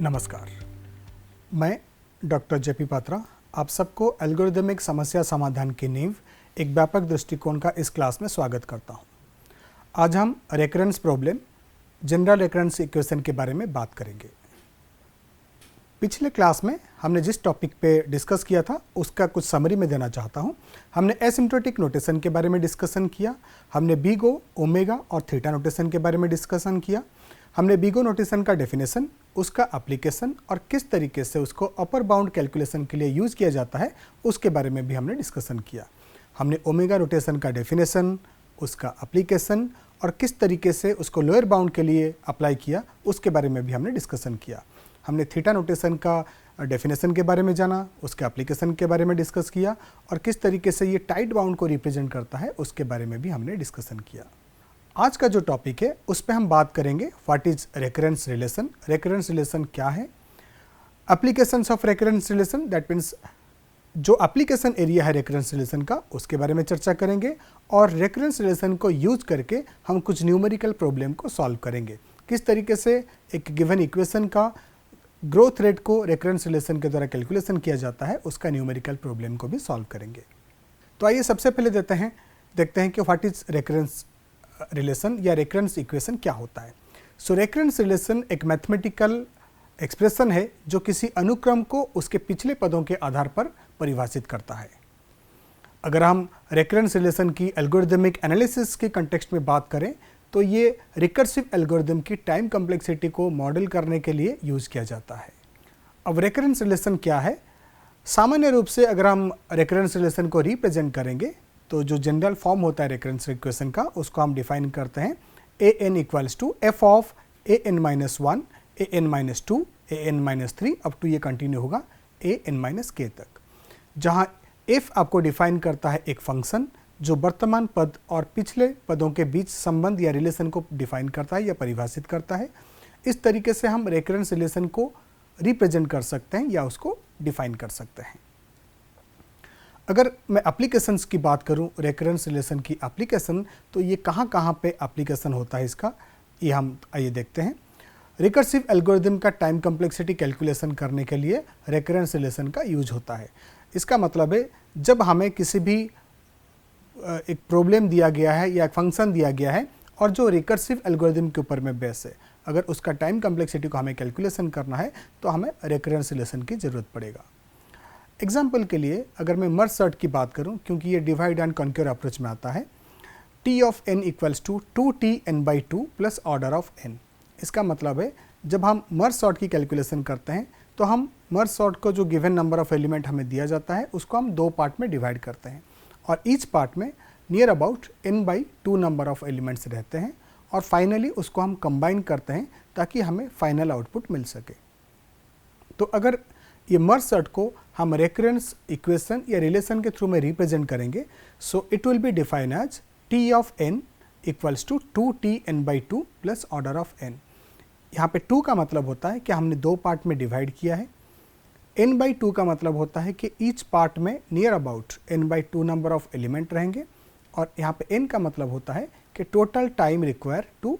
नमस्कार, मैं doctor JP Patra आप सबको एल्गोरिदमिक समस्या समाधान की नींव एक व्यापक दृष्टिकोण का इस क्लास में स्वागत करता हूं। आज हम recurrence problem, general recurrence equation के बारे में बात करेंगे। पिछले क्लास में हमने जिस टॉपिक पे डिस्कस किया था उसका कुछ समरी में देना चाहता हूं। हमने एसिम्प्टोटिक नोटेशन के बारे में डिस्कशन किया, हमने बीगो, ओमेगा और थीटा नोटेशन के बारे में डिस्कशन किया, हमने बीगो नोटेशन का डेफिनेशन, उसका एप्लीकेशन और किस तरीके से उसको अपर बाउंड कैलकुलेशन के लिए यूज़ किया जाता है उसके बारे में भी हमने डिस्कशन किया। हमने ओमेगा नोटेशन का डेफिनेशन, उसका एप्लीकेशन और किस तरीके से उसको लोअर बाउंड के लिए अप्लाई किया उसके बारे में भी हमने डिस्कशन किया। हमने थीटा नोटेशन का डेफिनेशन के बारे में जाना, उसके एप्लीकेशन के बारे में डिस्कस किया और किस तरीके से ये टाइट बाउंड को रिप्रेजेंट करता है उसके बारे में भी हमने डिस्कशन किया। आज का जो टॉपिक है उस पर हम बात करेंगे what is recurrence relation, recurrence relation क्या है, applications of recurrence relation, that means जो एप्लीकेशन एरिया है रेकरेंस रिलेशन का उसके बारे में चर्चा करेंगे और रेकरेंस रिलेशन को यूज करके हम कुछ न्यूमेरिकल प्रॉब्लम को सॉल्व करेंगे। किस तरीके से एक गिवन इक्वेशन का ग्रोथ रेट को रेकरेंस रिलेशन के द्वारा कैलकुलेशन किया जाता है उसका न्यूमेरिकल प्रॉब्लम को भी सॉल्व करेंगे। तो आइए सबसे पहले देखते हैं कि व्हाट इज रेकरेंस रिलेशन या रेकरेंस इक्वेशन क्या होता है। सो रेकरेंस रिलेशन एक मैथमेटिकल एक्सप्रेशन है जो किसी अनुक्रम को उसके पिछले पदों के आधार पर परिभाषित करता है। अगर हम रेकरेंस रिलेशन की एल्गोरिदमिक एनालिसिस के कंटेक्स्ट में बात करें तो ये रिकर्सिव एल्गोरिदम की टाइम कॉम्प्लेक्सिटी को मॉडल करने के लिए यूज़ किया जाता है। अब रेकरेंस रिलेशन क्या है? सामान्य रूप से अगर हम रेकरेंस रिलेशन को रिप्रेजेंट करेंगे तो जो जनरल फॉर्म होता है रेकरेंस इक्वेशन का उसको हम डिफाइन करते हैं A N equals to F of A N minus one, A N minus two, A N minus three, up to ये कंटिन्यू होगा ए एन माइनस के तक, जहाँ एफ आपको डिफाइन करता है एक फंक्शन जो वर्तमान पद और पिछले पदों के बीच संबंध या रिलेशन को डिफाइन करता है या परिभाषित करता है। इस तरीके से हम रेकरेंस रिलेशन को रिप्रेजेंट कर सकते हैं या उसको डिफाइन कर सकते हैं। अगर मैं एप्लीकेशंस की बात करूं, रेकरेंस रिलेशन की एप्लीकेशन, तो ये कहाँ पे एप्लीकेशन होता है इसका, ये हम आइए देखते हैं। रिकर्सिव एल्गोरिदम का टाइम कॉम्प्लेक्सिटी कैलकुलेशन करने के लिए रेकरेंस रिलेशन का यूज होता है। इसका मतलब है जब हमें किसी भी एक प्रॉब्लम दिया गया है या एक फंक्शन दिया गया है और जो रिकर्सिव एल्गोरिदम के ऊपर में बेस है, अगर उसका टाइम कॉम्प्लेक्सिटी को हमें कैलकुलेशन करना है तो हमें रेकरेंस रिलेशन की ज़रूरत पड़ेगा। एग्जाम्पल के लिए अगर मैं मर्ज सॉर्ट की बात करूं, क्योंकि ये डिवाइड एंड कॉन्क्योर अप्रोच में आता है, T of n equals to 2t(n/2) plus order of n। इसका मतलब है जब हम मर्ज सॉर्ट की कैलकुलेशन करते हैं तो हम मर्ज सॉर्ट को जो गिवन नंबर ऑफ एलिमेंट हमें दिया जाता है उसको हम दो पार्ट में डिवाइड करते हैं और ईच पार्ट में near about n/2 number of elements रहते हैं और फाइनली उसको हम कंबाइन करते हैं ताकि हमें फाइनल आउटपुट मिल सके। तो अगर ये मर्ज सॉर्ट को हम रेकरेंस इक्वेशन या रिलेशन के थ्रू में रिप्रेजेंट करेंगे, so it will be define as T of n equals to 2t(n/2) plus order of n। यहाँ पे 2 का मतलब होता है कि हमने दो पार्ट में डिवाइड किया है, n/2 का मतलब होता है कि ईच पार्ट में near about n/2 number of element रहेंगे और यहाँ पे n का मतलब होता है कि total time require to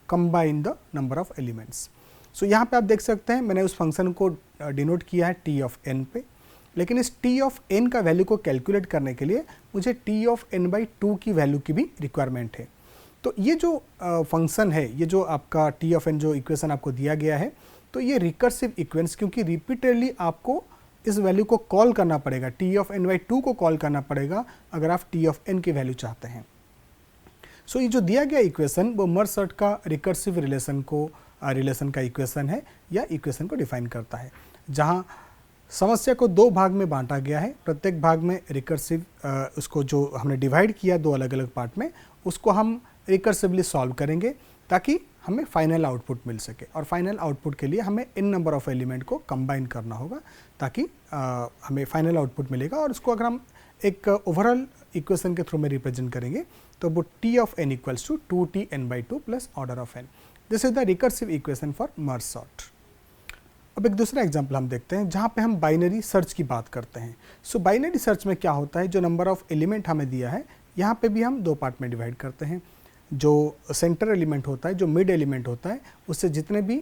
combine the number of elements. So यहाँ पे आप देख सकते हैं मैंने उस फंक्शन को डिनोट किया है टी ऑफ एन पे, लेकिन इस टी ऑफ एन का वैल्यू को कैलकुलेट करने के लिए मुझे टी ऑफ n/2 की वैल्यू की भी रिक्वायरमेंट है। तो ये जो फंक्शन है, ये जो आपका टी ऑफ एन जो इक्वेशन आपको दिया गया है, तो ये रिकर्सिव इक्वेशन, क्योंकि रिपीटेडली आपको इस वैल्यू को कॉल करना पड़ेगा, टी ऑफ n/2 को कॉल करना पड़ेगा अगर आप टी ऑफ एन की वैल्यू चाहते हैं। सो ये जो दिया गया इक्वेशन वो मर्ज सॉर्ट का रिकर्सिव रिलेशन का इक्वेशन है या इक्वेशन को डिफाइन करता है, जहाँ समस्या को दो भाग में बांटा गया है। प्रत्येक भाग में रिकर्सिव उसको जो हमने डिवाइड किया दो अलग अलग पार्ट में, उसको हम रिकर्सिवली सॉल्व करेंगे ताकि हमें फाइनल आउटपुट मिल सके और फाइनल आउटपुट के लिए हमें इन नंबर ऑफ एलिमेंट को कंबाइन करना होगा ताकि हमें फाइनल आउटपुट मिलेगा। और उसको अगर हम एक ओवरऑल इक्वेशन के थ्रू में रिप्रेजेंट करेंगे तो वो T of n equals to 2t(n/2) plus order of n। This is the recursive equation for merge sort. अब एक दूसरा एग्जांपल हम देखते हैं जहाँ पे हम बाइनरी सर्च की बात करते हैं। सो बाइनरी सर्च में क्या होता है, जो नंबर ऑफ एलिमेंट हमें दिया है यहाँ पे भी हम दो पार्ट में डिवाइड करते हैं। जो सेंटर एलिमेंट होता है, जो मिड एलिमेंट होता है, उससे जितने भी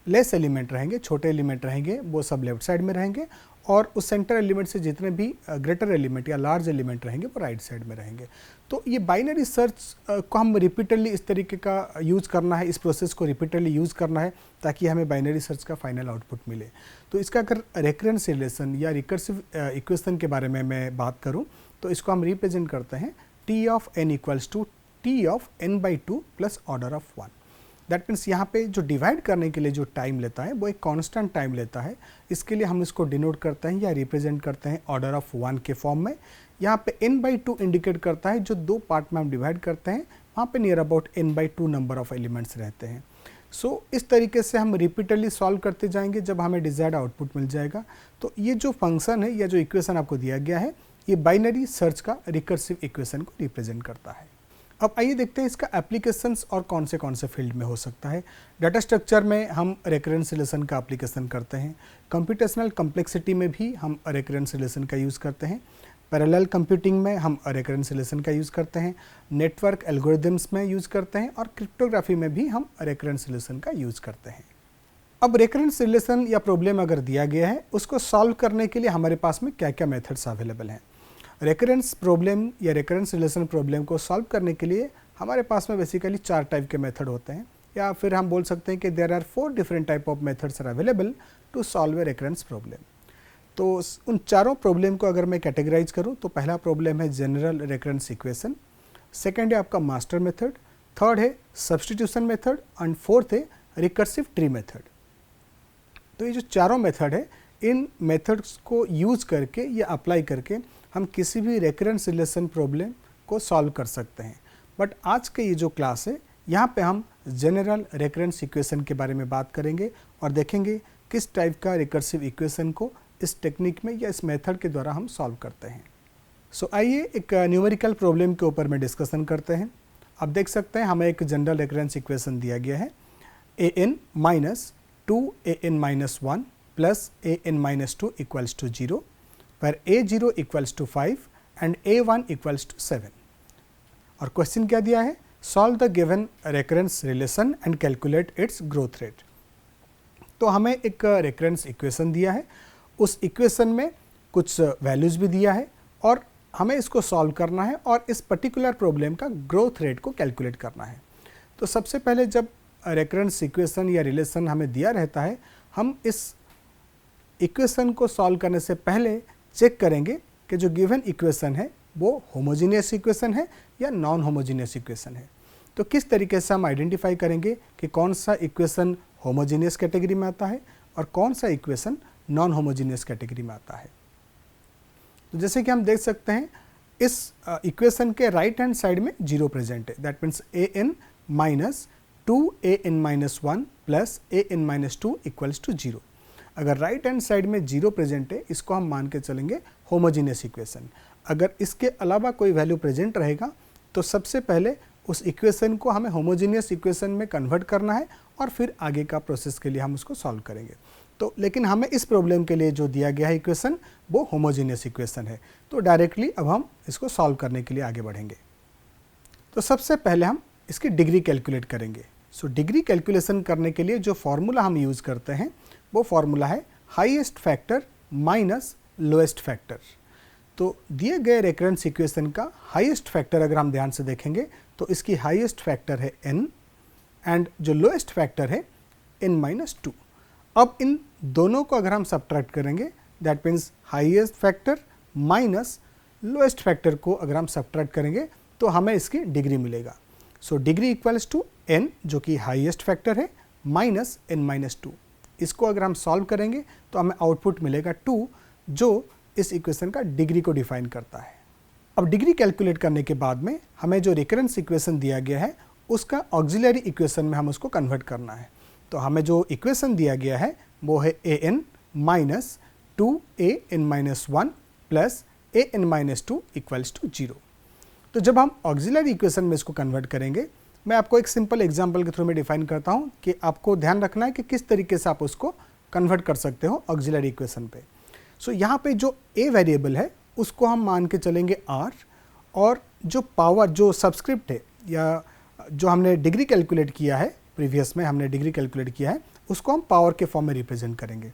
लेस एलिमेंट रहेंगे, छोटे एलिमेंट रहेंगे, वो सब लेफ्ट साइड में रहेंगे और उस सेंटर एलिमेंट से जितने भी ग्रेटर एलिमेंट या लार्ज एलिमेंट रहेंगे वो राइट साइड में रहेंगे। तो ये बाइनरी सर्च को हम रिपीटेडली इस तरीके का यूज़ करना है, इस प्रोसेस को रिपीटेडली यूज़ करना है ताकि हमें बाइनरी सर्च का फाइनल आउटपुट मिले। तो इसका अगर रेकरेंस रिलेशन या रिकर्सिव इक्वेशन के बारे में मैं बात करूँ तो इसको हम रिप्रेजेंट करते हैं T of n equals to T of n by two plus order of 1। That means यहाँ पे जो डिवाइड करने के लिए जो टाइम लेता है वो एक कांस्टेंट टाइम लेता है। इसके लिए हम इसको डिनोट करते हैं या रिप्रेजेंट करते हैं ऑर्डर ऑफ 1 के फॉर्म में। यहाँ पे n बाई 2 इंडिकेट करता है जो 2 पार्ट में हम डिवाइड करते हैं वहाँ पे near about n by 2 number of elements रहते हैं। सो इस तरीके से हम रिपीटेडली सॉल्व करते जाएंगे जब हमें डिजायर्ड आउटपुट मिल जाएगा। तो ये जो फंक्शन है या जो इक्वेशन आपको दिया गया है ये बाइनरी सर्च का रिकर्सिव इक्वेशन को रिप्रेजेंट करता है। अब आइए देखते हैं इसका एप्लीकेशंस और कौन से फील्ड में हो सकता है। डाटा स्ट्रक्चर में हम रेकरेंस रिलेशन का एप्लीकेशन करते हैं, कंप्यूटेशनल कम्प्लेक्सिटी में भी हम रेकरेंस रिलेशन का यूज़ करते हैं, पैरेलल कंप्यूटिंग में हम रेकरेंस रिलेशन का यूज़ करते हैं, नेटवर्क एल्गोरिदम्स में यूज़ करते हैं और क्रिप्टोग्राफी में भी हम रेकरेंस रिलेशन का यूज़ करते हैं। अब रेकरेंस रिलेशन या प्रॉब्लम अगर दिया गया है उसको सॉल्व करने के लिए हमारे पास में क्या क्या मेथड्स अवेलेबल हैं। रेकरेंस प्रॉब्लम या रेकरेंस रिलेशन प्रॉब्लम को सॉल्व करने के लिए हमारे पास में बेसिकली 4 टाइप के मेथड होते हैं, या फिर हम बोल सकते हैं कि there are 4 different type of methods are available to solve a recurrence problem. तो उन चारों प्रॉब्लम को अगर मैं कैटेगराइज करूं तो पहला प्रॉब्लम है जनरल रेकरेंस इक्वेशन, सेकंड है आपका मास्टर मेथड, थर्ड है सब्स्टिट्यूशन मेथड एंड फोर्थ है रिकर्सिव ट्री मेथड। तो ये जो चारों मेथड है इन मेथड्स को यूज़ करके या अप्लाई करके हम किसी भी रेकरेंस रिलेशन प्रॉब्लम को सॉल्व कर सकते हैं। बट आज के ये जो क्लास है यहाँ पे हम जनरल रेकरेंस इक्वेशन के बारे में बात करेंगे और देखेंगे किस टाइप का रिकर्सिव इक्वेशन को इस टेक्निक में या इस मेथड के द्वारा हम सॉल्व करते हैं। सो आइए एक न्यूमेरिकल प्रॉब्लम के ऊपर में डिस्कशन करते हैं। अब देख सकते हैं हमें एक जनरल रेकरेंस इक्वेशन दिया गया है an minus 2an-1 plus an-2 equals to 0 where a0 equals to 5 and a1 equals to 7। और क्वेश्चन क्या दिया है, solve the given recurrence relation and calculate its growth rate. तो हमें एक रेकरेंस इक्वेशन दिया है, उस इक्वेशन में कुछ वैल्यूज़ भी दिया है और हमें इसको सॉल्व करना है और इस पर्टिकुलर प्रॉब्लम का ग्रोथ रेट को कैलकुलेट करना है। तो सबसे पहले जब रेकरेंस इक्वेशन या रिलेशन हमें दिया रहता है हम इस इक्वेशन को सॉल्व करने से पहले चेक करेंगे कि जो गिवन इक्वेशन है वो होमोजीनियस इक्वेशन है या नॉन होमोजीनियस इक्वेशन है। तो किस तरीके से हम आइडेंटिफाई करेंगे कि कौन सा इक्वेशन होमोजीनियस कैटेगरी में आता है और कौन सा इक्वेशन नॉन होमोजीनियस कैटेगरी में आता है। तो जैसे कि हम देख सकते हैं इस इक्वेशन के राइट हैंड साइड में 0 प्रेजेंट है, that means an minus 2an-1 plus an-2 equals to 0। अगर राइट हैंड साइड में 0 प्रेजेंट है इसको हम मान के चलेंगे होमोजीनियस इक्वेशन। अगर इसके अलावा कोई वैल्यू प्रेजेंट रहेगा तो सबसे पहले उस इक्वेशन को हमें होमोजीनियस इक्वेशन में कन्वर्ट करना है और फिर आगे का प्रोसेस के लिए हम उसको सॉल्व करेंगे। तो लेकिन हमें इस प्रॉब्लम के लिए जो दिया गया है इक्वेशन वो होमोजीनियस इक्वेशन है। तो डायरेक्टली अब हम इसको सॉल्व करने के लिए आगे बढ़ेंगे। तो सबसे पहले हम इसकी डिग्री कैलकुलेट करेंगे। सो डिग्री कैलकुलेशन करने के लिए जो फॉर्मूला हम यूज़ करते हैं वो फॉर्मूला है highest factor minus lowest factor. तो दिए गए रेकरेंस इक्वेशन का हाईएस्ट फैक्टर अगर हम ध्यान से देखेंगे तो इसकी हाईएस्ट फैक्टर है n एंड जो लोएस्ट फैक्टर है n-2। अब इन दोनों को अगर हम सब्ट्रैक्ट करेंगे that means highest factor minus lowest factor को अगर हम सब्ट्रैक्ट करेंगे तो हमें इसकी डिग्री मिलेगा। So degree equals to n जो कि हाईएस्ट फैक्टर है माइनस n-2। इसको अगर हम सॉल्व करेंगे तो हमें आउटपुट मिलेगा 2 जो इस इक्वेशन का डिग्री को डिफाइन करता है। अब डिग्री कैलकुलेट करने के बाद में हमें जो रेकरेंस इक्वेशन दिया गया है उसका ऑक्सिलरी इक्वेशन में हम उसको कन्वर्ट करना है। तो हमें जो इक्वेशन दिया गया है वो है an minus 2an-1 plus an-2 equals to 0। तो जब हम ऑक्सिलरी इक्वेशन में इसको कन्वर्ट करेंगे मैं आपको एक सिंपल एग्जांपल के थ्रू में डिफाइन करता हूं कि आपको ध्यान रखना है कि किस तरीके से आप उसको कन्वर्ट कर सकते हो ऑक्सिलरी इक्वेशन पे। सो यहाँ पे जो a वेरिएबल है उसको हम मान के चलेंगे r और जो पावर जो सब्सक्रिप्ट है या जो हमने डिग्री कैलकुलेट किया है प्रीवियस में हमने डिग्री कैलकुलेट किया है उसको हम पावर के फॉर्म में रिप्रेजेंट करेंगे।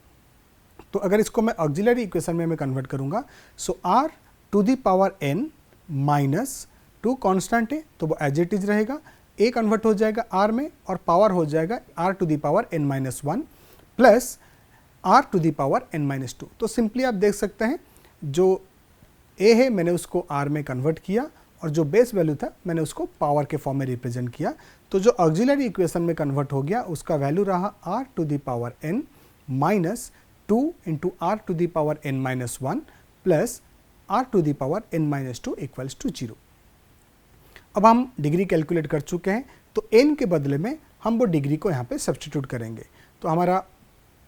तो अगर इसको मैं ऑक्सिलरी इक्वेशन में मैं कन्वर्ट करूँगा, so R to the power n minus 2 constant है तो वो एज इट इज रहेगा, a कन्वर्ट हो जाएगा r में और पावर हो जाएगा r to the power n minus 1 plus r to the power n minus 2। तो सिंपली आप देख सकते हैं जो a है मैंने उसको r में कन्वर्ट किया और जो बेस वैल्यू था मैंने उसको पावर के फॉर्म में रिप्रेजेंट किया। तो जो ऑक्सिलरी इक्वेशन में कन्वर्ट हो गया उसका वैल्यू रहा r to the power n minus 2 into r to the power n minus 1 plus r to the power n minus 2 equals to 0। अब हम डिग्री कैलकुलेट कर चुके हैं तो n के बदले में हम वो डिग्री को यहाँ पे सब्स्टिट्यूट करेंगे। तो हमारा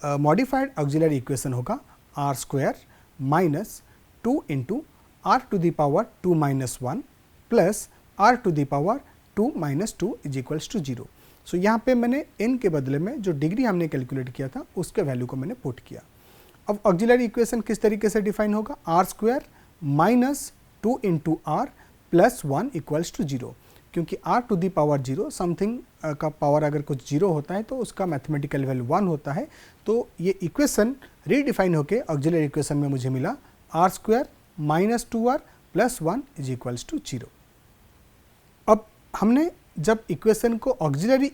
मॉडिफाइड ऑक्सिलरी इक्वेशन होगा r square minus 2 into r to the power 2 minus 1 plus r to the power 2 minus 2 is equals to 0। So यहाँ पे मैंने n के बदले में जो डिग्री हमने कैलकुलेट किया था उसके वैल्यू को मैंने पुट किया। अब ऑक्सिलरी इक्वेशन किस तरीके से डिफाइन होगा, r square minus 2 into r plus 1 equals to 0, क्योंकि r to the power 0 something का पावर अगर कुछ 0 होता है तो उसका मैथमेटिकल वैल्यू 1 होता है। तो ये इक्वेशन रीडिफाइन होके ऑक्सिलरी इक्वेशन में मुझे मिला r square minus 2r plus 1 is equals to 0। अब हमने जब इक्वेशन को ऑक्सिलरी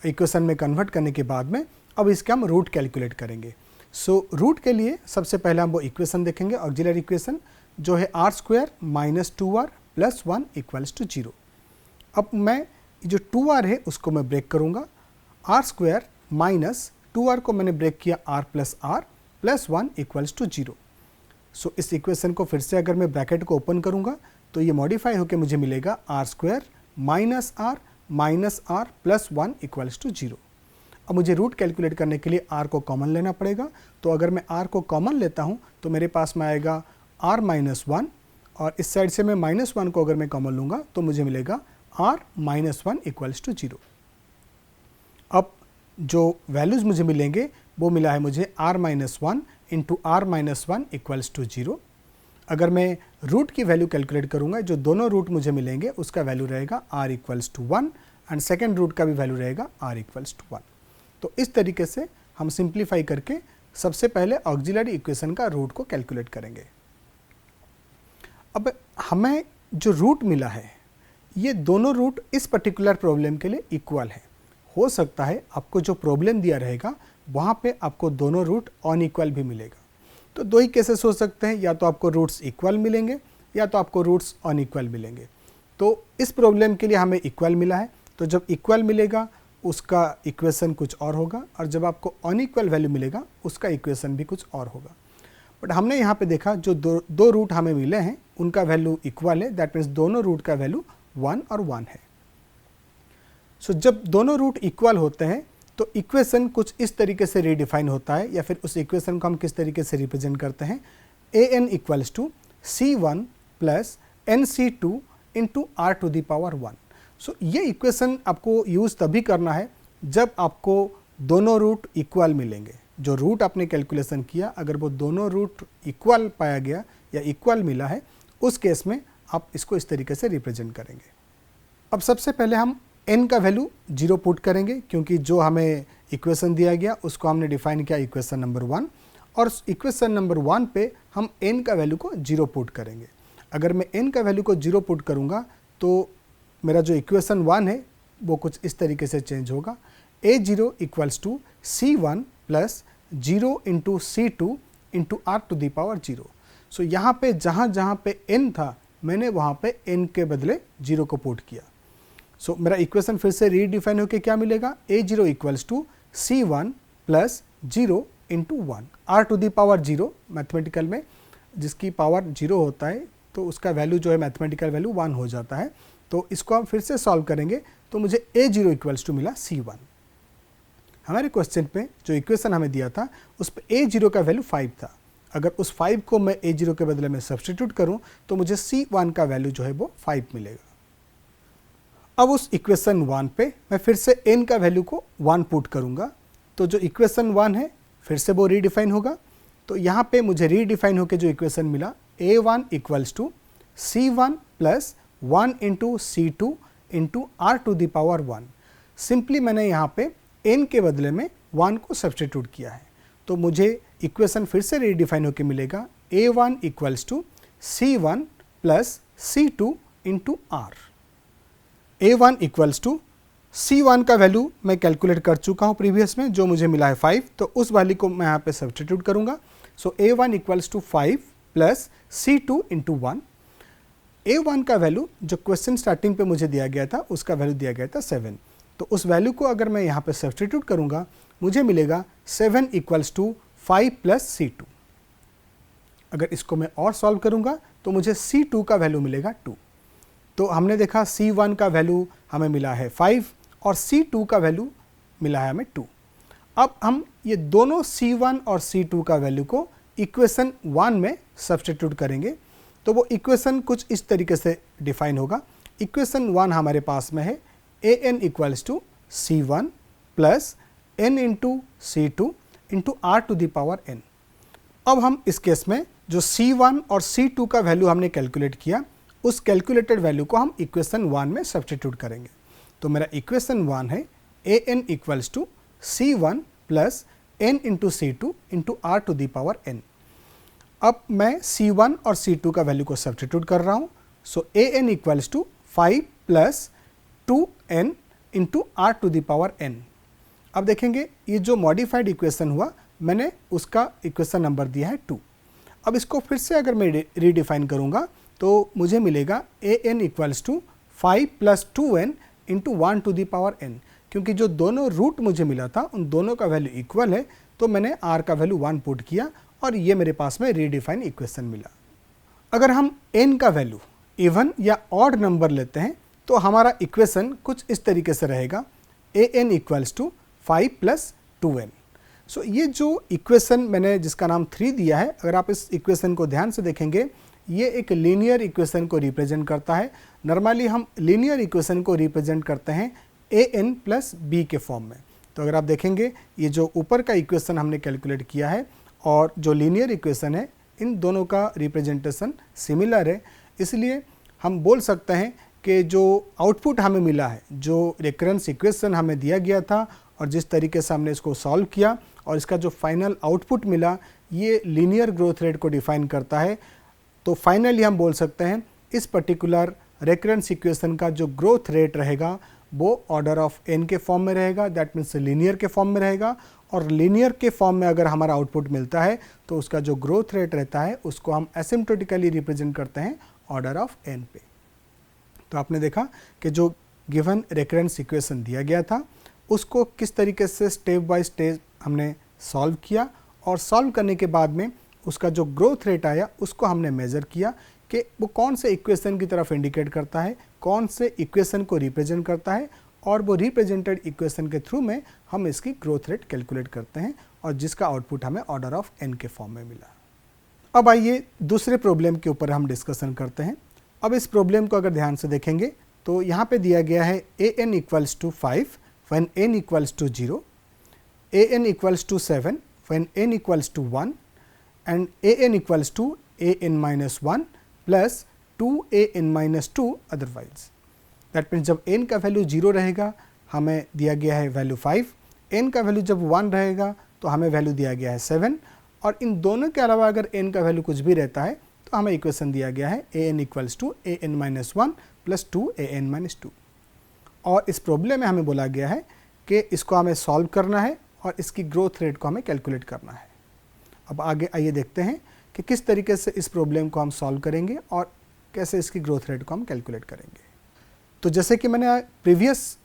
इक्वेशन में कन्वर्ट करने के बाद में अब इसका हम रूट कैलकुलेट करेंगे। सो रूट के लिए सबसे पहले हम वो इक्वेशन देखेंगे, ऑक्सिलरी इक्वेशन जो है r square minus 2r plus 1 equals to 0। अब मैं जो 2r है उसको मैं ब्रेक करूँगा, r स्क्वायर माइनस 2r को मैंने ब्रेक किया r प्लस 1 इक्वल्स टू 0। सो इस इक्वेशन को फिर से अगर मैं ब्रैकेट को ओपन करूँगा तो ये मॉडिफाई होकर मुझे मिलेगा r square minus r plus 1 equals to 0। अब मुझे रूट कैलकुलेट करने के लिए r को कॉमन लेना पड़ेगा। तो अगर मैं r को कॉमन लेता हूँ तो मेरे पास में आएगा r माइनस 1 और इस साइड से मैं माइनस 1 को अगर मैं कॉमन लूँगा तो मुझे मिलेगा r माइनस 1 इक्वल्स टू 0। अब जो वैल्यूज़ मुझे मिलेंगे वो मिला है मुझे r minus 1 into r minus 1 equals to 0। अगर मैं रूट की वैल्यू कैलकुलेट करूँगा, जो दोनों रूट मुझे मिलेंगे उसका वैल्यू रहेगा r equals to 1 and second root का भी वैल्यू रहेगा r इक्वल्स टू 1। तो इस तरीके से हम सिंप्लीफाई करके सबसे पहले ऑक्सिलरी इक्वेशन का रूट को कैलकुलेट करेंगे। अब हमें जो रूट मिला है ये दोनों रूट इस पर्टिकुलर प्रॉब्लम के लिए इक्वल है। हो सकता है आपको जो प्रॉब्लम दिया रहेगा वहाँ पे आपको दोनों रूट अनइक्वल भी मिलेगा। तो दो ही केसेस हो सकते हैं, या तो आपको रूट्स इक्वल मिलेंगे या तो आपको रूट्स अनइक्वल मिलेंगे। तो इस प्रॉब्लम के लिए हमें इक्वल मिला है, तो जब इक्वल मिलेगा उसका इक्वेशन कुछ और होगा और जब आपको अनइक्वल वैल्यू मिलेगा उसका इक्वेशन भी कुछ और होगा। बट हमने यहाँ पे देखा जो दो रूट हमें मिले हैं उनका वैल्यू इक्वल है, दैट मीन्स दोनों रूट का वैल्यू 1 और 1 है। सो जब दोनों रूट इक्वल होते हैं तो इक्वेशन कुछ इस तरीके से रीडिफाइन होता है, या फिर उस इक्वेशन को हम किस तरीके से रिप्रेजेंट करते हैं, an equals to c1 plus nc2 into r to the power 1। So ये इक्वेशन आपको यूज़ तभी करना है जब आपको दोनों रूट इक्वल मिलेंगे। जो रूट आपने कैलकुलेशन किया अगर वो दोनों रूट इक्वल पाया गया या इक्वल मिला है उस केस में आप इसको इस तरीके से रिप्रेजेंट करेंगे। अब सबसे पहले हम n का वैल्यू 0 पुट करेंगे, क्योंकि जो हमें इक्वेशन दिया गया उसको हमने डिफाइन किया इक्वेशन नंबर 1 और इक्वेशन नंबर 1 पे हम n का वैल्यू को 0 पुट करेंगे। अगर मैं n का वैल्यू को 0 पुट करूँगा तो मेरा जो इक्वेशन 1 है वो कुछ इस तरीके से चेंज होगा, a0 equals to c1 plus 0 into c2 into r to the power 0। So यहाँ पे जहाँ पे n था मैंने वहाँ पे n के बदले 0 को पुट किया। सो मेरा इक्वेशन फिर से रीडिफाइन होकर क्या मिलेगा, a0 equals to c1 plus 0 into 1, r to the power 0 mathematical में जिसकी पावर 0 होता है तो उसका वैल्यू जो है मैथमेटिकल वैल्यू 1 हो जाता है। तो इसको हम फिर से सॉल्व करेंगे तो मुझे a0 इक्वल्स टू मिला c1। हमारे क्वेश्चन पे जो इक्वेशन हमें दिया था उस पर a0 का वैल्यू 5 था। अगर उस 5 को मैं a0 के बदले में सब्स्टिट्यूट करूं तो मुझे c1 का वैल्यू जो है वो 5 मिलेगा। अब उस इक्वेशन 1 पे मैं फिर से n का वैल्यू को 1 पुट करूंगा तो जो इक्वेशन 1 है फिर से वो रीडिफाइन होगा। तो यहाँ पे मुझे रीडिफाइन होकर जो इक्वेशन मिला a1 equals to c1 plus 1 into c2 into r to the power 1। Simply मैंने यहाँ पे n के बदले में 1 को सब्सटीट्यूट किया है। तो मुझे इक्वेशन फिर से रीडिफाइन होकर मिलेगा A1 equals to C1 plus C2 into r. A1 equals to C1 का वैल्यू मैं कैलकुलेट कर चुका हूँ प्रीवियस में, जो मुझे मिला है 5, तो उस वैल्यू को मैं यहाँ पे सब्सटीट्यूट करूँगा। So A1 equals to 5 plus C2 into 1। A1 का वैल्यू जो क्वेश्चन स्टार्टिंग पे मुझे दिया गया था उसका वैल्यू दिया गया था 7, तो उस वैल्यू को अगर मैं यहाँ पे सब्सटीट्यूट करूँगा मुझे मिलेगा 7 इक्वल्स टू 5 प्लस C2। अगर इसको मैं और सॉल्व करूँगा तो मुझे C2 का वैल्यू मिलेगा 2। तो हमने देखा C1 का वैल्यू हमें मिला है 5 और C2 का वैल्यू मिला है हमें 2। अब हम ये दोनों C1 और C2 का वैल्यू को इक्वेशन 1 में सब्सटीट्यूट करेंगे। तो वो इक्वेशन कुछ इस तरीके से डिफाइन होगा। इक्वेशन 1 हमारे पास में है an equals to C1 plus n into C2 into are to the power n। अब हम इस केस में जो C1 और C2 का वैल्यू हमने कैलकुलेट किया, उस कैलकुलेटेड वैल्यू को हम इक्वेशन 1 में सब्सटीट्यूट करेंगे। तो मेरा इक्वेशन 1 है an equals to C1 plus n into C2 into are to the power n। अब मैं C1 और C2 का वैल्यू को सब्सटीट्यूट कर रहा हूँ। So an equals to 5 plus 2n into are to the power n। अब देखेंगे ये जो मॉडिफाइड इक्वेशन हुआ, मैंने उसका इक्वेशन नंबर दिया है 2। अब इसको फिर से अगर मैं रीडिफाइन करूँगा तो मुझे मिलेगा an equals to 5 plus 2n into 1 to the power n। क्योंकि जो दोनों रूट मुझे मिला था उन दोनों का वैल्यू इक्वल है, तो मैंने r का वैल्यू 1 पुट किया और ये मेरे पास में रीडिफाइन इक्वेशन मिला। अगर हम n का वैल्यू इवन या ऑड नंबर लेते हैं तो हमारा इक्वेशन कुछ इस तरीके से रहेगा an equals to 5 plus 2n। So ये जो इक्वेशन मैंने जिसका नाम 3 दिया है, अगर आप इस इक्वेशन को ध्यान से देखेंगे, ये एक लीनियर इक्वेशन को रिप्रेजेंट करता है। नॉर्मली हम लीनियर इक्वेशन को रिप्रेजेंट करते हैं an प्लस b के फॉर्म में। तो अगर आप देखेंगे ये जो ऊपर का इक्वेशन हमने कैलकुलेट किया है और जो लीनियर इक्वेशन है, इन दोनों का रिप्रेजेंटेशन सिमिलर है। इसलिए हम बोल सकते हैं कि जो आउटपुट हमें मिला है, जो रेकरेंस इक्वेशन हमें दिया गया था और जिस तरीके से हमने इसको सॉल्व किया और इसका जो फाइनल आउटपुट मिला, ये लीनियर ग्रोथ रेट को डिफाइन करता है। तो फाइनली हम बोल सकते हैं इस पर्टिकुलर रेकरेंस इक्वेशन का जो ग्रोथ रेट रहेगा वो ऑर्डर ऑफ n के फॉर्म में रहेगा, दैट मीन्स लीनियर के फॉर्म में रहेगा। और लीनियर के फॉर्म में अगर हमारा आउटपुट मिलता है तो उसका जो ग्रोथ रेट रहता है उसको हम एसिम्प्टोटिकली रिप्रेजेंट करते हैं ऑर्डर ऑफ n पे। तो आपने देखा कि जो गिवन रेकरेंस इक्वेशन दिया गया था उसको किस तरीके से स्टेप बाय स्टेप हमने सॉल्व किया और सॉल्व करने के बाद में उसका जो ग्रोथ रेट आया उसको हमने मेज़र किया कि वो कौन से इक्वेशन की तरफ इंडिकेट करता है, कौन से इक्वेशन को रिप्रेजेंट करता है, और वो रिप्रेजेंटेड इक्वेशन के थ्रू में हम इसकी ग्रोथ रेट कैलकुलेट करते हैं और जिसका आउटपुट हमें ऑर्डर ऑफ n के फॉर्म में मिला। अब आइए दूसरे प्रॉब्लम के ऊपर हम डिस्कशन करते हैं। अब इस प्रॉब्लम को अगर ध्यान से देखेंगे तो यहाँ पे दिया गया है an equals to 5 when n equals to 0, an equals to 7 when n equals to 1 and an equals to an minus 1 plus 2an minus 2 otherwise. That means जब n का वैल्यू 0 रहेगा हमें दिया गया है वैल्यू 5, n का वैल्यू जब 1 रहेगा तो हमें वैल्यू दिया गया है 7, और इन दोनों के अलावा अगर n का वैल्यू कुछ भी रहता है तो हमें इक्वेशन दिया गया है an equals to an minus 1 plus 2an minus 2। और इस प्रॉब्लम में हमें बोला गया है कि इसको हमें सॉल्व करना है और इसकी ग्रोथ रेट को हमें कैलकुलेट करना है। अब आगे आइए देखते हैं कि किस तरीके से इस प्रॉब्लम को हम सॉल्व करेंगे और कैसे इसकी ग्रोथ रेट को हम कैलकुलेट करेंगे। तो जैसे कि मैंने प्रीवियस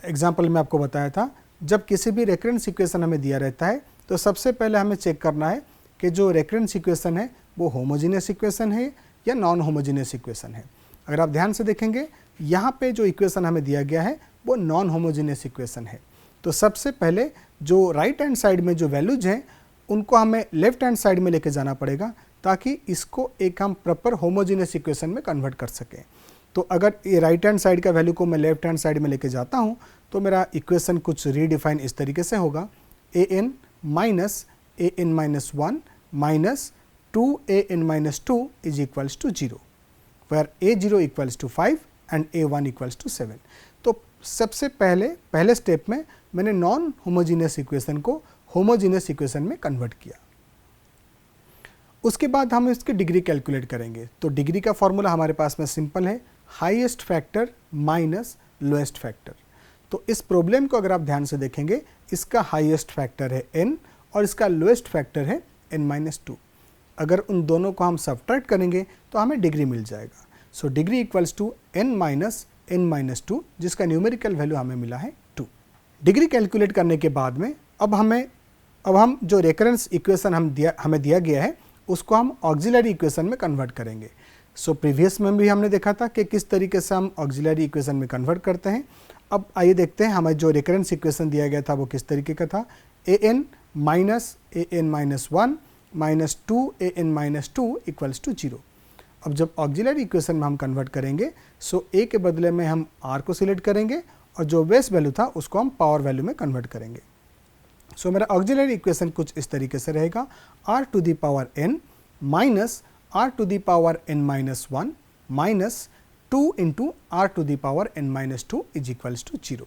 एग्जाम्पल में आपको बताया था, जब किसी भी रेकरेंस इक्वेशन हमें दिया रहता है तो सबसे पहले हमें चेक करना है कि जो रेकरेंस इक्वेशन है वो होमोजीनियस इक्वेशन है या नॉन होमोजीनियस इक्वेशन है। अगर आप ध्यान से देखेंगे यहाँ पे जो इक्वेशन हमें दिया गया है वो नॉन होमोजीनियस इक्वेशन है। तो सबसे पहले जो राइट हैंड साइड में जो वैल्यूज हैं उनको हमें लेफ्ट हैंड साइड में लेके जाना पड़ेगा ताकि इसको एक हम प्रॉपर होमोजीनियस इक्वेशन में कन्वर्ट कर सकें। तो अगर ये राइट हैंड साइड का वैल्यू को मैं लेफ्ट हैंड साइड में लेके जाता हूँ तो मेरा इक्वेशन कुछ रीडिफाइन इस तरीके से होगा, an minus an minus 1 minus 2an minus 2 is equals to 0, where a0 equals to 5 and a1 equals to 7। तो सबसे पहले स्टेप में मैंने नॉन होमोजीनियस इक्वेशन को होमोजीनियस इक्वेशन में कन्वर्ट किया। उसके बाद हम इसकी डिग्री कैलकुलेट करेंगे। तो डिग्री का फॉर्मूला हमारे पास में सिंपल है, highest factor minus lowest factor. तो इस प्रॉब्लम को अगर आप ध्यान से देखेंगे, इसका हाईएस्ट फैक्टर है n और इसका लोएस्ट फैक्टर है n-2। अगर उन दोनों को हम सब्ट्रैक्ट करेंगे तो हमें डिग्री मिल जाएगा। सो डिग्री इक्वल्स टू n-2, जिसका न्यूमेरिकल वैल्यू हमें मिला है 2। डिग्री कैलकुलेट करने के बाद में अब हम जो रेकरेंस इक्वेशन हमें दिया गया है उसको हम ऑक्सिलरी इक्वेशन में कन्वर्ट करेंगे। सो प्रीवियस में भी हमने देखा था कि किस तरीके से हम ऑक्सिलरी इक्वेशन में कन्वर्ट करते हैं। अब आइए देखते हैं हमें जो रेकरेंस इक्वेशन दिया गया था वो किस तरीके का था। an minus an-1 minus 2an-2 equals to 0। अब जब ऑक्सिलरी इक्वेशन में हम कन्वर्ट करेंगे, सो a के बदले में हम r को सिलेक्ट करेंगे और जो बेस वैल्यू था उसको हम पावर वैल्यू में कन्वर्ट करेंगे। सो मेरा ऑक्सिलरी इक्वेशन कुछ इस तरीके से रहेगा, r to the power n minus r to the power n-1 minus 2 into r to the power n-2 is equals to 0।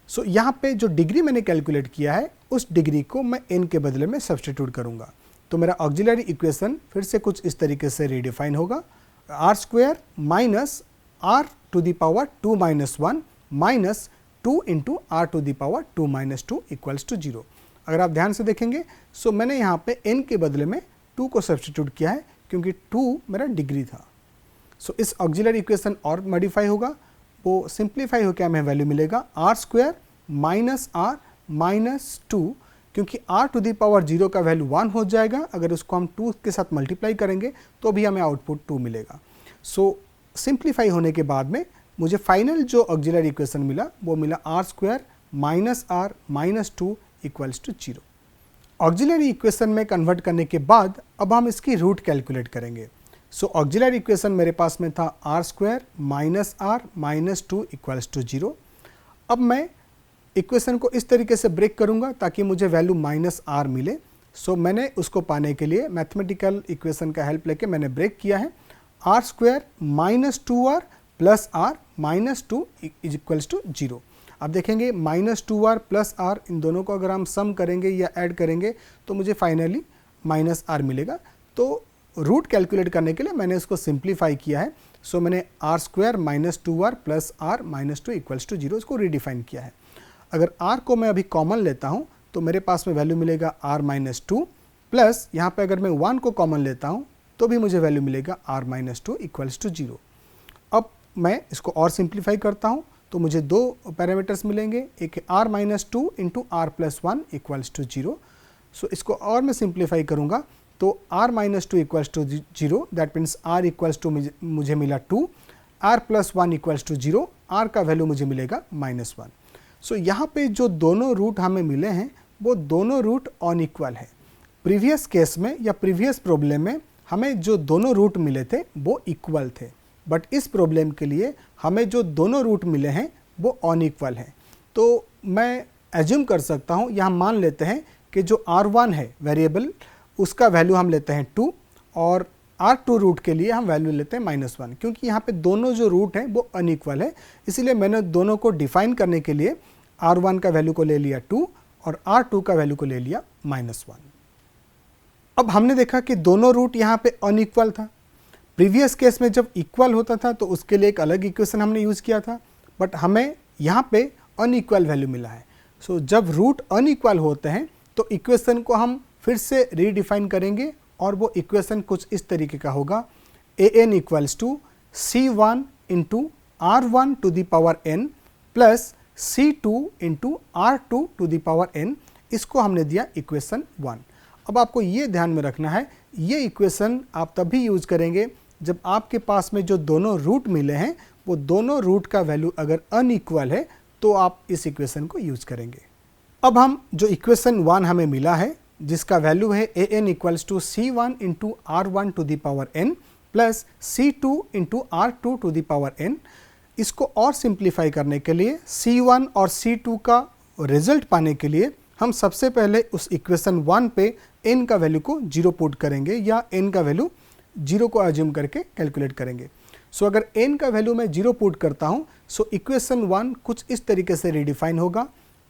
So यहाँ पे जो डिग्री मैंने कैलकुलेट किया है उस डिग्री को मैं n के बदले में सब्सटीट्यूट करूँगा। तो मेरा ऑक्सिलरी इक्वेशन फिर से कुछ इस तरीके से रिडिफाइन होगा, r square minus r to the power 2 minus 1 minus 2 into r to the power 2 minus 2 equals to 0। अगर आप ध्यान से देखेंगे, सो मैंने यहाँ पे n के बदले में 2 को सब्सटीट्यूट किया है क्योंकि 2 मेरा डिग्री था। सो इस ऑक्सिलरी इक्वेशन और मॉडिफाई होगा, वो सिंप्लीफाई होकर हमें वैल्यू मिलेगा r square minus r minus 2, क्योंकि r टू दी पावर 0 का वैल्यू 1 हो जाएगा। अगर उसको हम 2 के साथ मल्टीप्लाई करेंगे तो भी हमें आउटपुट 2 मिलेगा। सो सिंप्लीफाई होने के बाद में मुझे फाइनल जो ऑक्सिलरी इक्वेशन मिला वो मिला r square minus r minus 2 equals to 0। Auxiliary equation में कन्वर्ट करने के बाद अब हम इसकी रूट कैलकुलेट करेंगे। सो ऑक्सिलरी इक्वेशन मेरे पास में था r square minus r minus 2 equals to 0। अब मैं इक्वेशन को इस तरीके से ब्रेक करूंगा ताकि मुझे वैल्यू माइनस r मिले। सो मैंने उसको पाने के लिए मैथमेटिकल इक्वेशन का हेल्प लेके मैंने ब्रेक किया है, r square minus 2r plus r minus 2 is equals to 0। आप देखेंगे माइनस 2r प्लस r, इन दोनों को अगर हम सम करेंगे या ऐड करेंगे तो मुझे फाइनली माइनस r मिलेगा। तो रूट कैलकुलेट करने के लिए मैंने इसको सिंप्लीफाई किया है। सो मैंने r square minus 2r plus r minus 2 equals to 0 इसको रीडिफाइन किया है। अगर r को मैं अभी कॉमन लेता हूँ तो मेरे पास में वैल्यू मिलेगा r माइनस 2 प्लस यहाँ पे अगर मैं 1 को कॉमन लेता हूँ तो भी मुझे वैल्यू मिलेगा r माइनस 2 इक्वल्स टू 0। अब मैं इसको और सिंप्लीफाई करता हूँ तो मुझे दो पैरामीटर्स मिलेंगे, एक r minus 2 into r plus 1 equals to 0। So इसको और मैं सिंप्लीफाई करूँगा तो r minus 2 equals to 0, that means r equals to मुझे मिला 2, r plus 1 equals to 0, r का वैल्यू मुझे मिलेगा माइनस 1। सो यहाँ पे जो दोनों रूट हमें मिले हैं वो दोनों रूट अनइक्वल है। प्रीवियस केस में या प्रीवियस प्रॉब्लम में हमें जो दोनों रूट मिले थे वो इक्वल थे, बट इस प्रॉब्लम के लिए हमें जो दोनों रूट मिले हैं वो अनइक्वल हैं। तो मैं एज्यूम कर सकता हूँ, यहाँ मान लेते हैं कि जो r1 है वेरिएबल उसका वैल्यू हम लेते हैं 2 और r2 रूट के लिए हम वैल्यू लेते हैं -1, क्योंकि यहाँ पे दोनों जो रूट हैं वो अनइक्वल है। इसीलिए मैंने दोनों को डिफाइन करने के लिए r1 का वैल्यू को ले लिया 2 और r2 का वैल्यू को ले लिया -1। अब हमने देखा कि दोनों रूट यहाँ पे अनइक्वल था। प्रीवियस केस में जब इक्वल होता था तो उसके लिए एक अलग इक्वेशन हमने यूज़ किया था, बट हमें यहाँ पे अनइक्वल वैल्यू मिला है। सो जब रूट अनइक्वल होते हैं तो इक्वेशन को हम फिर से रीडिफाइन करेंगे और वो इक्वेशन कुछ इस तरीके का होगा, an equals to c1 into r1 to the power n plus c2 into r2 to the power n। इसको हमने दिया इक्वेशन 1। अब आपको ये ध्यान में रखना है, ये इक्वेशन आप तभी यूज़ करेंगे जब आपके पास में जो दोनों रूट मिले हैं वो दोनों रूट का वैल्यू अगर अनइक्वल है तो आप इस इक्वेशन को यूज़ करेंगे। अब हम जो इक्वेशन 1 हमें मिला है जिसका वैल्यू है an equals to c1 into r1 to the power n plus c2 into r2 to the power n, इसको और सिंप्लीफाई करने के लिए c1 और c2 का रिजल्ट पाने के लिए हम सबसे पहले उस इक्वेशन 1 पे n का वैल्यू को 0 पुट करेंगे या n का वैल्यू 0 को अज्यूम करके कैलकुलेट करेंगे। सो अगर n का वैल्यू मैं 0 पुट करता हूँ, सो इक्वेशन 1 कुछ इस तरीके से रिडिफाइन होगा,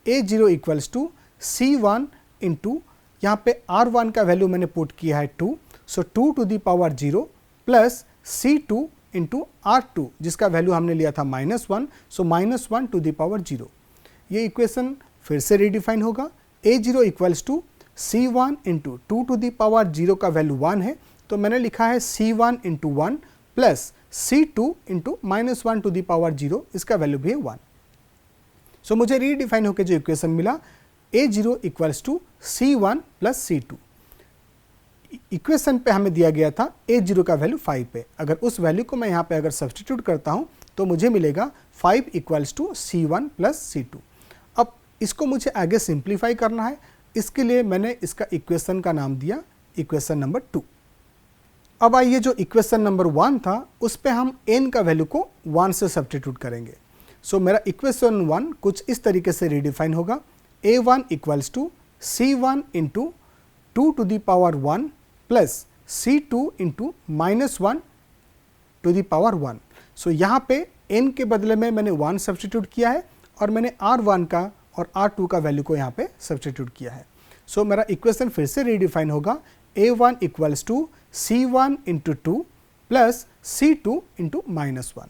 a0 equals to c1 into यहाँ पे r1 का वैल्यू मैंने पुट किया है 2, so 2 to the power 0 plus c2 into r2 जिसका वैल्यू हमने लिया था -1, सो -1 टू दी पावर 0। ये इक्वेशन फिर से रिडिफाइन होगा, a0 equals to c1 into 2 to the power 0 का वैल्यू 1 है, तो मैंने लिखा है c1 into 1 plus c2 into -1 to the power 0, इसका वैल्यू भी है 1। सो मुझे रीडिफाइन होकर जो इक्वेशन मिला, a0 equals to c1 plus c2। Equation पे हमें दिया गया था a0 का वैल्यू 5 पे, अगर उस वैल्यू को मैं यहाँ पे अगर सब्सटीट्यूट करता हूँ तो मुझे मिलेगा 5 equals to c1 plus c2। अब इसको मुझे आगे सिंप्लीफाई करना है, इसके लिए मैंने इसका इक्वेशन का नाम दिया इक्वेशन नंबर 2। अब आइए जो इक्वेशन नंबर 1 था उस पे हम n का वैल्यू को 1 से सब्सटीट्यूट करेंगे। सो मेरा इक्वेशन 1 कुछ इस तरीके से रिडिफाइन होगा, a1 equals to c1 into 2 to the power 1 plus c2 into -1 to the power 1। So यहाँ पे n के बदले में मैंने 1 सब्सटीट्यूट किया है और मैंने r1 का और r2 का वैल्यू को यहाँ पे सब्सटीट्यूट किया है। सो मेरा इक्वेशन फिर से रिडिफाइन होगा, a1 equals to c1 into 2 plus c2 into -1।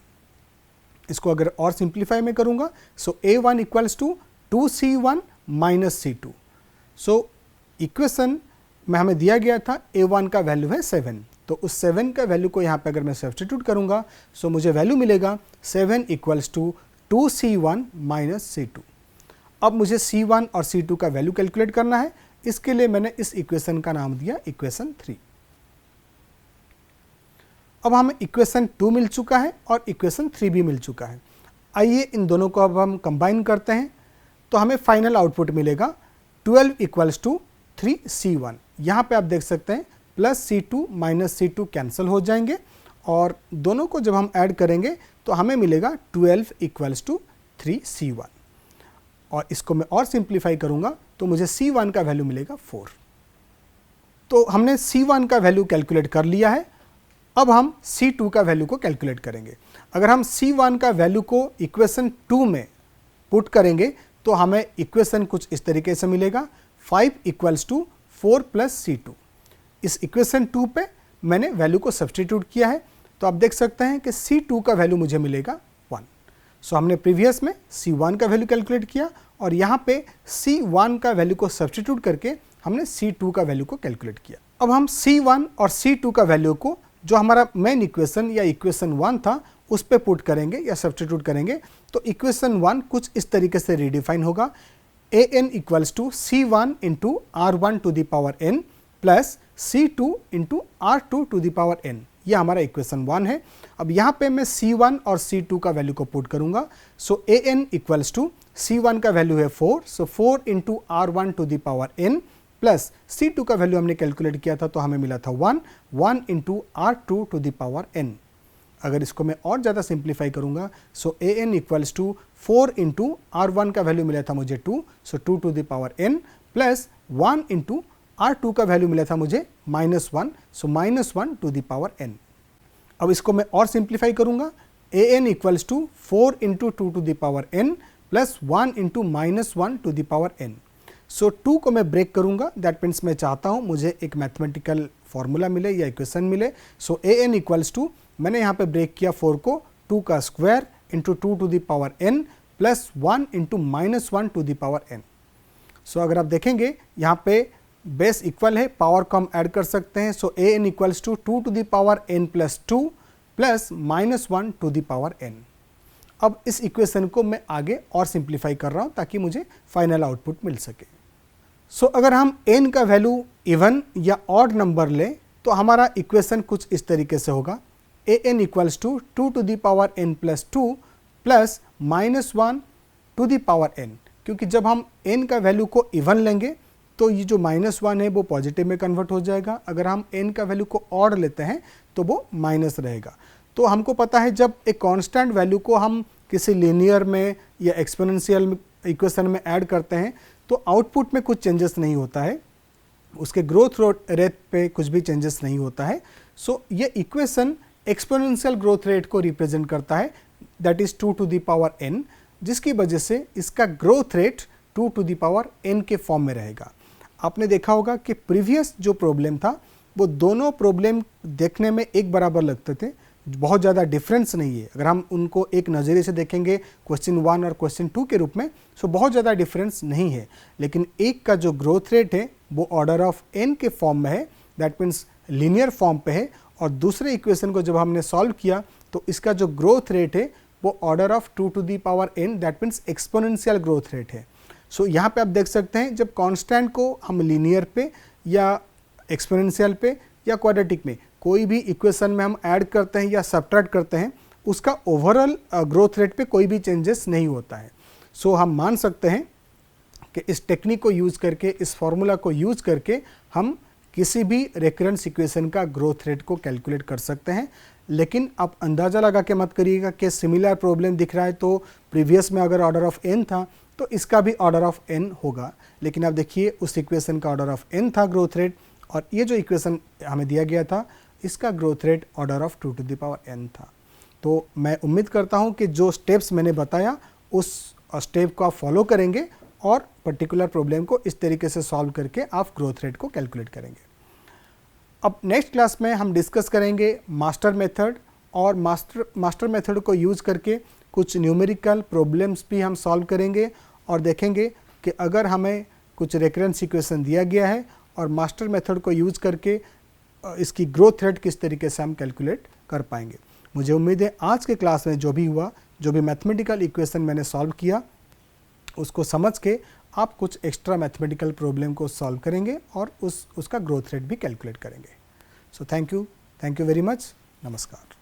इसको अगर और सिंप्लीफाई में करूँगा, so a1 equals to 2c1 minus c2। So equation में हमें दिया गया था a1 का वैल्यू है 7, तो उस 7 का वैल्यू को यहाँ पे अगर मैं सब्सटीट्यूट करूँगा, सो मुझे वैल्यू मिलेगा 7 equals to 2c1 minus c2। अब मुझे c1 और c2 का वैल्यू कैलकुलेट करना है, इसके लिए मैंने इस इक्वेशन का नाम दिया इक्वेशन 3। अब हमें इक्वेशन 2 मिल चुका है और इक्वेशन 3 भी मिल चुका है। आइए इन दोनों को अब हम कंबाइन करते हैं, तो हमें फाइनल आउटपुट मिलेगा 12 इक्वल्स टू 3c1। यहाँ पे आप देख सकते हैं plus c2 minus c2 cancel हो जाएंगे और दोनों को जब हम ऐड करेंगे तो हमें मिलेगा 12 इक्वल्स टू 3c1। और इसको मैं और सिंप्लीफाई करूँगा तो मुझे c1 का वैल्यू मिलेगा 4। तो हमने c1 का वैल्यू कैलकुलेट कर लिया है, अब हम c2 का वैल्यू को कैलकुलेट करेंगे। अगर हम c1 का वैल्यू को इक्वेशन 2 में पुट करेंगे तो हमें इक्वेशन कुछ इस तरीके से मिलेगा, 5 इक्वल्स टू 4 प्लस c2। इस इक्वेशन 2 पे मैंने वैल्यू को सब्सटीट्यूट किया है, तो आप देख सकते हैं कि c2 का वैल्यू मुझे मिलेगा 1। सो हमने प्रीवियस में c1 का वैल्यू कैलकुलेट किया और यहाँ पे c1 का वैल्यू को सब्सटीट्यूट करके हमने c2 का वैल्यू को कैलकुलेट किया। अब हम c1 और c2 का वैल्यू को जो हमारा मेन इक्वेशन या इक्वेशन 1 था उस पे पुट करेंगे या सब्सटीट्यूट करेंगे, तो इक्वेशन 1 कुछ इस तरीके से रिडिफाइन होगा, an equals to c1 into r1 to the power n plus c2 into r2 to the power n। यह हमारा इक्वेशन 1 है। अब यहाँ पे मैं c1 और c2 का वैल्यू को पुट करूँगा, so an equals to c1 का वैल्यू है 4, so 4 into r1 to the power n plus c2 का वैल्यू हमने कैलकुलेट किया था तो हमें मिला था 1 into r2 to the power n। अगर इसको मैं और ज़्यादा सिंप्लीफाई करूँगा, so an equals to 4 into r1 का वैल्यू मिला था मुझे 2, so 2 to the power n plus 1 into r2 का वैल्यू मिला था मुझे -1, so -1 to the power n। अब इसको मैं और सिंप्लीफाई करूँगा, an equals to 4 into 2 to the power n plus 1 into -1 to the power n। So 2 को मैं ब्रेक करूँगा, दैट मीन्स मैं चाहता हूँ मुझे एक मैथमेटिकल फार्मूला मिले या इक्वेशन मिले। सो an इक्वल्स टू, मैंने यहाँ पे ब्रेक किया 4 को, 2 का square into 2 to the power n plus 1 into -1 to the power n। So अगर आप देखेंगे यहाँ पे बेस इक्वल है, पावर को हम ऐड कर सकते हैं, so an equals to 2 to the power n plus 2 plus -1 to the power n। अब इस इक्वेशन को मैं आगे और सिंप्लीफाई कर रहा हूँ ताकि मुझे फाइनल आउटपुट मिल सके। सो अगर हम n का वैल्यू इवन या ऑड नंबर लें तो हमारा इक्वेशन कुछ इस तरीके से होगा, an equals to 2 to the power n plus 2 plus -1 to the power n। क्योंकि जब हम n का वैल्यू को इवन लेंगे तो ये जो -1 है वो पॉजिटिव में कन्वर्ट हो जाएगा, अगर हम n का वैल्यू को ऑड लेते हैं तो वो माइनस रहेगा। तो हमको पता है जब एक कांस्टेंट वैल्यू को हम किसी लीनियर में या एक्सपोनेंशियल इक्वेशन में ऐड करते हैं तो आउटपुट में कुछ चेंजेस नहीं होता है, उसके ग्रोथ रेट पे कुछ भी चेंजेस नहीं होता है। सो ये इक्वेशन एक्सपोनेंशियल ग्रोथ रेट को रिप्रेजेंट करता है, that is 2 to the power n, जिसकी वजह से इसका growth rate 2 to the power n के फॉर्म में रहेगा। आपने देखा होगा कि प्रीवियस जो प्रॉब्लम था वो दोनों प्रॉब्लम देखने में एक बराबर लगते थे, बहुत ज़्यादा डिफरेंस नहीं है। अगर हम उनको एक नज़रिए से देखेंगे क्वेश्चन 1 और क्वेश्चन 2 के रूप में, सो बहुत ज़्यादा डिफरेंस नहीं है, लेकिन एक का जो ग्रोथ रेट है वो ऑर्डर ऑफ n के फॉर्म में है, दैट मीन्स लीनियर फॉर्म पे है, और दूसरे इक्वेशन को जब हमने सॉल्व किया तो इसका जो ग्रोथ रेट है वो order of 2 to the power n, that means exponential growth rate है। सो यहाँ पे आप देख सकते हैं जब कांस्टेंट को हम लीनियर पे या एक्सपोनेंशियल पे या क्वाड्रेटिक में कोई भी इक्वेशन में हम ऐड करते हैं या सब्ट्रैक्ट करते हैं, उसका ओवरऑल ग्रोथ रेट पे कोई भी चेंजेस नहीं होता है। सो हम मान सकते हैं कि इस टेक्निक को यूज़ करके, इस फॉर्मूला को यूज़ करके हम किसी भी रेकरेंस इक्वेशन का ग्रोथ रेट को कैलकुलेट कर सकते हैं। लेकिन आप अंदाज़ा लगा के मत करिएगा कि सिमिलर प्रॉब्लम दिख रहा है तो प्रीवियस में अगर ऑर्डर ऑफ n था तो इसका भी ऑर्डर ऑफ n होगा, लेकिन आप देखिए उस इक्वेशन का ऑर्डर ऑफ n था ग्रोथ रेट, और ये जो इक्वेशन हमें दिया गया था इसका growth rate order of 2 to the power n था। तो मैं उम्मीद करता हूँ कि जो स्टेप्स मैंने बताया उस स्टेप को आप फॉलो करेंगे और पर्टिकुलर प्रॉब्लम को इस तरीके से सॉल्व करके आप ग्रोथ रेट को कैलकुलेट करेंगे। अब नेक्स्ट क्लास में हम डिस्कस करेंगे मास्टर मेथड, और मास्टर मेथड को यूज़ करके कुछ न्यूमेरिकल प्रॉब्लम्स भी हम सॉल्व करेंगे और देखेंगे कि अगर हमें कुछ रेकरेंस इक्वेशन दिया गया है और मास्टर मेथड को यूज़ करके इसकी ग्रोथ रेट किस तरीके से हम कैलकुलेट कर पाएंगे। मुझे उम्मीद है आज के क्लास में जो भी हुआ, जो भी मैथमेटिकल इक्वेशन मैंने सॉल्व किया, उसको समझ के आप कुछ एक्स्ट्रा मैथमेटिकल प्रॉब्लम को सॉल्व करेंगे और उसका ग्रोथ रेट भी कैलकुलेट करेंगे। So thank you very much. नमस्कार।